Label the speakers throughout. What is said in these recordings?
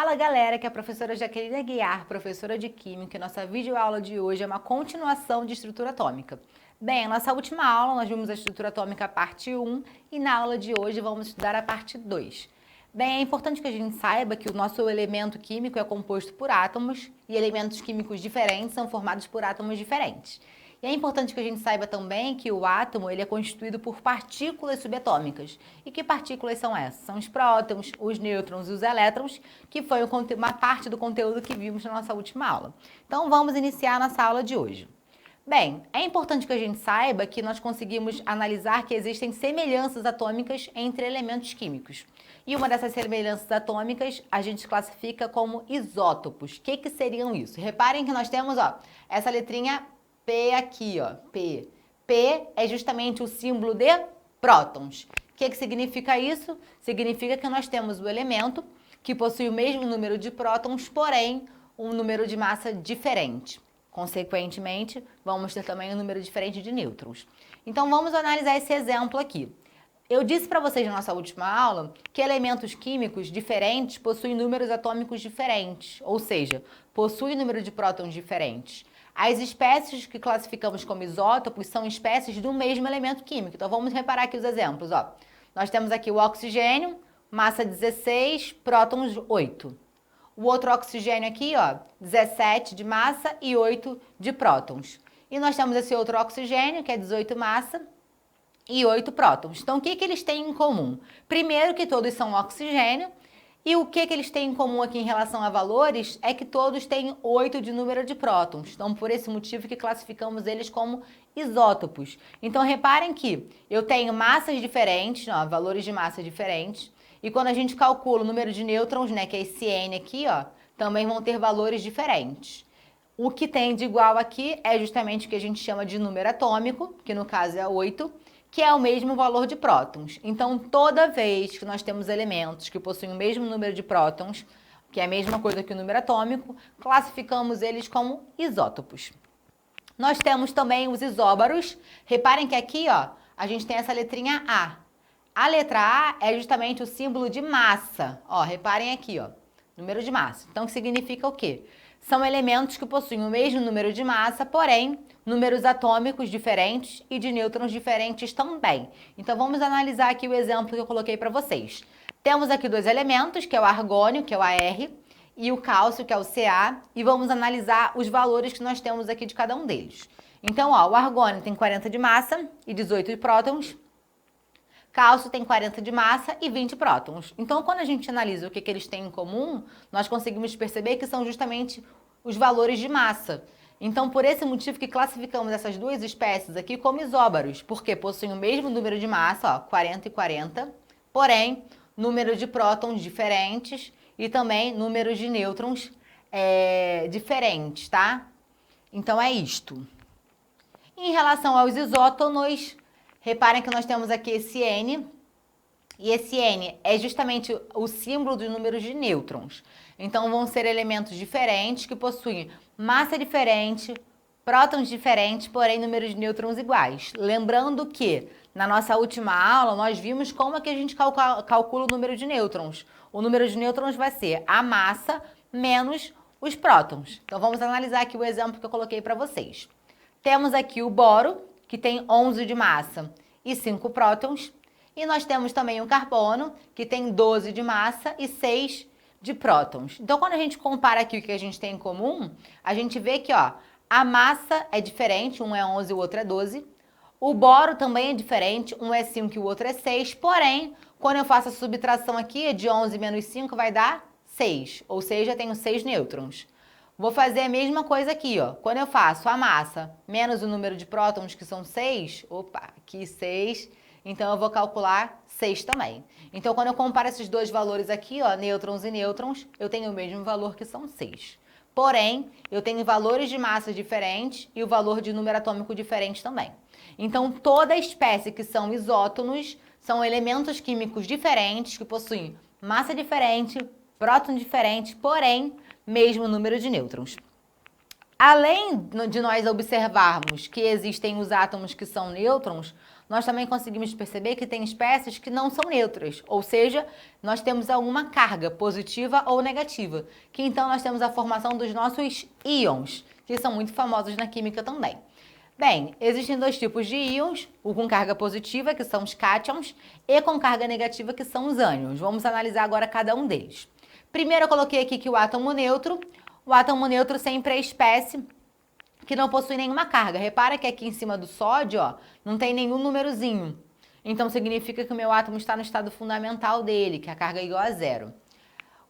Speaker 1: Fala galera, que é a professora Jaqueline Aguiar, professora de Química, e nossa videoaula de hoje é uma continuação de estrutura atômica. Bem, nossa última aula nós vimos a estrutura atômica parte 1 e na aula de hoje vamos estudar a parte 2. Bem, é importante que a gente saiba que o nosso elemento químico é composto por átomos e elementos químicos diferentes são formados por átomos diferentes. E é importante que a gente saiba também que o átomo ele é constituído por partículas subatômicas. E que partículas são essas? São os prótons, os nêutrons e os elétrons, que foi uma parte do conteúdo que vimos na nossa última aula. Então vamos iniciar a nossa aula de hoje. Bem, é importante que a gente saiba que nós conseguimos analisar que existem semelhanças atômicas entre elementos químicos. E uma dessas semelhanças atômicas a gente classifica como isótopos. O que seriam isso? Reparem que nós temos essa letrinha P aqui, P. P é justamente o símbolo de prótons. O que significa isso? Significa que nós temos o elemento que possui o mesmo número de prótons, porém um número de massa diferente. Consequentemente, vamos ter também um número diferente de nêutrons. Então vamos analisar esse exemplo aqui. Eu disse para vocês na nossa última aula que elementos químicos diferentes possuem números atômicos diferentes, ou seja, possuem número de prótons diferentes. As espécies que classificamos como isótopos são espécies do mesmo elemento químico. Então vamos reparar aqui os exemplos. Nós temos aqui o oxigênio, massa 16, prótons 8. O outro oxigênio aqui, 17 de massa e 8 de prótons. E nós temos esse outro oxigênio, que é 18 massa e 8 prótons. Então, o que eles têm em comum? Primeiro que todos são oxigênio, e o que eles têm em comum aqui em relação a valores é que todos têm 8 de número de prótons. Então, por esse motivo que classificamos eles como isótopos. Então, reparem que eu tenho massas diferentes, valores de massa diferentes, e quando a gente calcula o número de nêutrons, que é esse N aqui, também vão ter valores diferentes. O que tem de igual aqui é justamente o que a gente chama de número atômico, que no caso é 8, que é o mesmo valor de prótons. Então, toda vez que nós temos elementos que possuem o mesmo número de prótons, que é a mesma coisa que o número atômico, classificamos eles como isótopos. Nós temos também os isóbaros. Reparem que aqui, a gente tem essa letrinha A. A letra A é justamente o símbolo de massa. Reparem aqui, número de massa. Então, significa o quê? São elementos que possuem o mesmo número de massa, porém, números atômicos diferentes e de nêutrons diferentes também. Então, vamos analisar aqui o exemplo que eu coloquei para vocês. Temos aqui dois elementos, que é o argônio, que é o Ar, e o cálcio, que é o Ca, e vamos analisar os valores que nós temos aqui de cada um deles. Então, o argônio tem 40 de massa e 18 de prótons. Cálcio tem 40 de massa e 20 prótons. Então, quando a gente analisa o que eles têm em comum, nós conseguimos perceber que são justamente os valores de massa. Então, por esse motivo que classificamos essas duas espécies aqui como isóbaros, porque possuem o mesmo número de massa, 40 e 40, porém, número de prótons diferentes e também números de nêutrons diferentes, tá? Então, é isto. Em relação aos isótonos, reparem que nós temos aqui esse N, e esse N é justamente o símbolo dos números de nêutrons. Então, vão ser elementos diferentes que possuem massa diferente, prótons diferentes, porém números de nêutrons iguais. Lembrando que, na nossa última aula, nós vimos como é que a gente calcula o número de nêutrons. O número de nêutrons vai ser a massa menos os prótons. Então, vamos analisar aqui o exemplo que eu coloquei para vocês. Temos aqui o boro, que tem 11 de massa e 5 prótons. E nós temos também o carbono, que tem 12 de massa e 6 de prótons. Então, quando a gente compara aqui o que a gente tem em comum, a gente vê que a massa é diferente, um é 11 e o outro é 12. O boro também é diferente, um é 5 e o outro é 6. Porém, quando eu faço a subtração aqui, de 11 menos 5 vai dar 6, ou seja, eu tenho 6 nêutrons. Vou fazer a mesma coisa aqui, Quando eu faço a massa menos o número de prótons, que são 6, aqui 6, então eu vou calcular 6 também. Então, quando eu comparo esses dois valores aqui, nêutrons e nêutrons, eu tenho o mesmo valor que são 6. Porém, eu tenho valores de massa diferentes e o valor de número atômico diferente também. Então, toda espécie que são isótonos são elementos químicos diferentes que possuem massa diferente, próton diferente, porém, mesmo número de nêutrons. além de nós observarmos que existem os átomos que são nêutrons, nós também conseguimos perceber que tem espécies que não são neutras, ou seja, nós temos alguma carga positiva ou negativa, que então nós temos a formação dos nossos íons, que são muito famosos na química também. Bem, existem dois tipos de íons, o com carga positiva, que são os cátions, e com carga negativa, que são os ânions. Vamos analisar agora cada um deles. Primeiro eu coloquei aqui que o átomo neutro sempre é espécie que não possui nenhuma carga. Repara que aqui em cima do sódio, ó, não tem nenhum númerozinho. Então significa que o meu átomo está no estado fundamental dele, que a carga é igual a zero.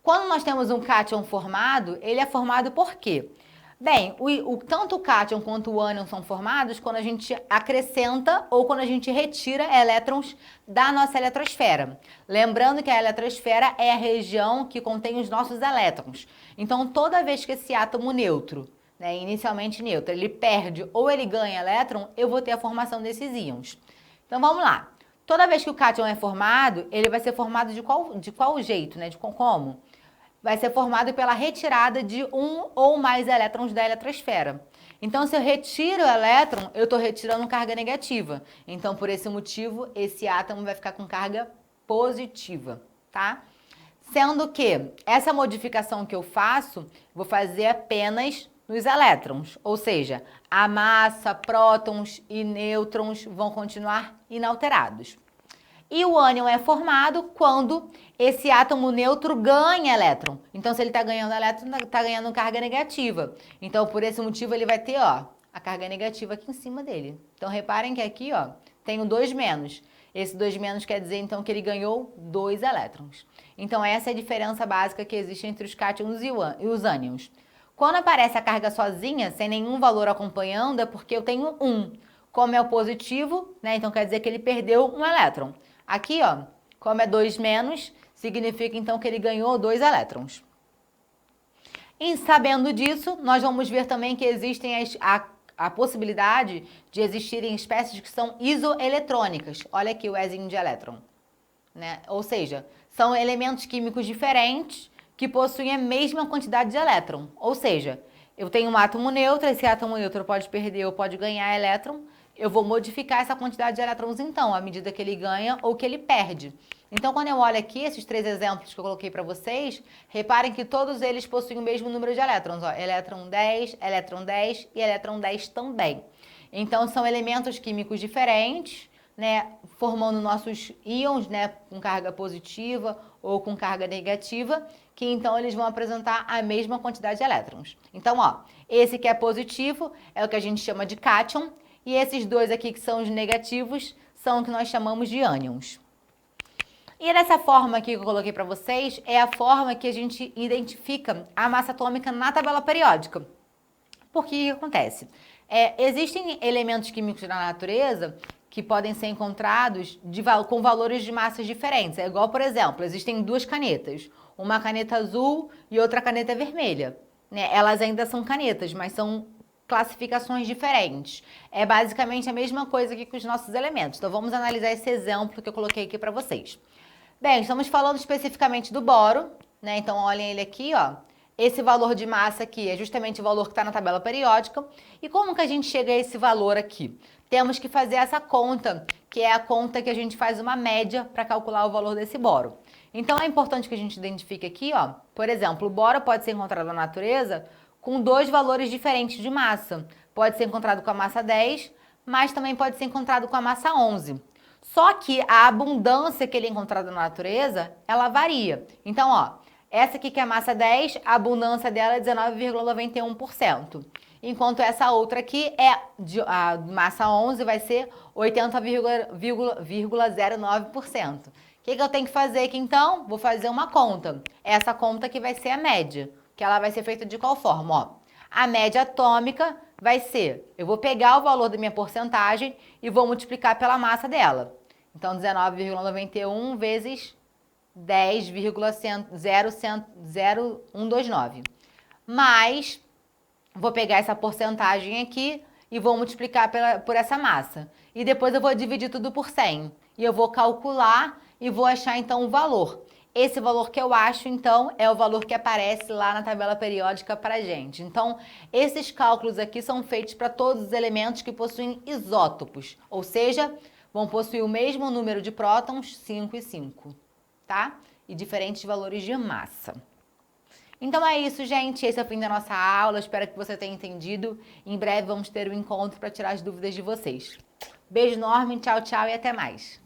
Speaker 1: Quando nós temos um cátion formado, ele é formado por quê? Bem, tanto o cátion quanto o ânion são formados quando a gente acrescenta ou quando a gente retira elétrons da nossa eletrosfera. Lembrando que a eletrosfera é a região que contém os nossos elétrons. Então, toda vez que esse átomo neutro, inicialmente neutro, ele perde ou ele ganha elétron, eu vou ter a formação desses íons. Então, vamos lá. Toda vez que o cátion é formado, ele vai ser formado de qual jeito, como? Vai ser formado pela retirada de um ou mais elétrons da eletrosfera. Então, se eu retiro o elétron, eu estou retirando carga negativa. Então, por esse motivo, esse átomo vai ficar com carga positiva, tá? Sendo que essa modificação que eu faço, vou fazer apenas nos elétrons, ou seja, a massa, prótons e nêutrons vão continuar inalterados. E o ânion é formado quando esse átomo neutro ganha elétron. Então, se ele está ganhando elétron, está ganhando carga negativa. Então, por esse motivo, ele vai ter, ó, a carga negativa aqui em cima dele. Então, reparem que aqui, ó, tem o 2-. Esse 2- quer dizer, então, que ele ganhou 2 elétrons. Então, essa é a diferença básica que existe entre os cátions e os ânions. Quando aparece a carga sozinha, sem nenhum valor acompanhando, é porque eu tenho 1. Como é o positivo, então quer dizer que ele perdeu um elétron. Aqui, ó, como é 2-, significa então que ele ganhou 2 elétrons. E sabendo disso, nós vamos ver também que existem a possibilidade de existirem espécies que são isoeletrônicas. Olha aqui o Ezinho de elétron. Ou seja, são elementos químicos diferentes que possuem a mesma quantidade de elétron. Ou seja, eu tenho um átomo neutro, esse átomo neutro pode perder ou pode ganhar elétron. Eu vou modificar essa quantidade de elétrons, então, à medida que ele ganha ou que ele perde. Então, quando eu olho aqui, esses 3 exemplos que eu coloquei para vocês, reparem que todos eles possuem o mesmo número de elétrons. Ó, elétron 10 e elétron 10 também. Então, são elementos químicos diferentes, formando nossos íons, com carga positiva ou com carga negativa, que então eles vão apresentar a mesma quantidade de elétrons. Então, ó, esse que é positivo é o que a gente chama de cátion, e esses dois aqui que são os negativos são o que nós chamamos de ânions. E dessa forma aqui que eu coloquei para vocês, é a forma que a gente identifica a massa atômica na tabela periódica. Porque o que acontece? Existem elementos químicos na natureza que podem ser encontrados com valores de massas diferentes. É igual, por exemplo, existem 2 canetas, uma caneta azul e outra caneta vermelha. Elas ainda são canetas, mas são classificações diferentes. É basicamente a mesma coisa aqui com os nossos elementos. Então, vamos analisar esse exemplo que eu coloquei aqui para vocês. Bem, estamos falando especificamente do boro, Então, olhem ele aqui, ó. Esse valor de massa aqui é justamente o valor que está na tabela periódica. E como que a gente chega a esse valor aqui? Temos que fazer essa conta, que é a conta que a gente faz uma média para calcular o valor desse boro. Então, é importante que a gente identifique aqui, ó. Por exemplo, o boro pode ser encontrado na natureza com 2 valores diferentes de massa. Pode ser encontrado com a massa 10, mas também pode ser encontrado com a massa 11. Só que a abundância que ele é encontrado na natureza, ela varia. Então, ó, essa aqui que é a massa 10, a abundância dela é 19,91%. Enquanto essa outra aqui, a massa 11, vai ser 80,09%. O que eu tenho que fazer aqui, então? Vou fazer uma conta. Essa conta aqui vai ser a média, que ela vai ser feita de qual forma? Ó, a média atômica vai ser, eu vou pegar o valor da minha porcentagem e vou multiplicar pela massa dela. Então, 19,91 vezes 10,0129. Mais, vou pegar essa porcentagem aqui e vou multiplicar por essa massa. E depois eu vou dividir tudo por 100. E eu vou calcular e vou achar, então, o valor. esse valor que eu acho, então, é o valor que aparece lá na tabela periódica pra gente. Então, esses cálculos aqui são feitos para todos os elementos que possuem isótopos, ou seja, vão possuir o mesmo número de prótons, 5 e 5, tá? E diferentes valores de massa. Então é isso, gente. Esse é o fim da nossa aula. Espero que você tenha entendido. Em breve vamos ter um encontro para tirar as dúvidas de vocês. Beijo enorme, tchau, tchau e até mais.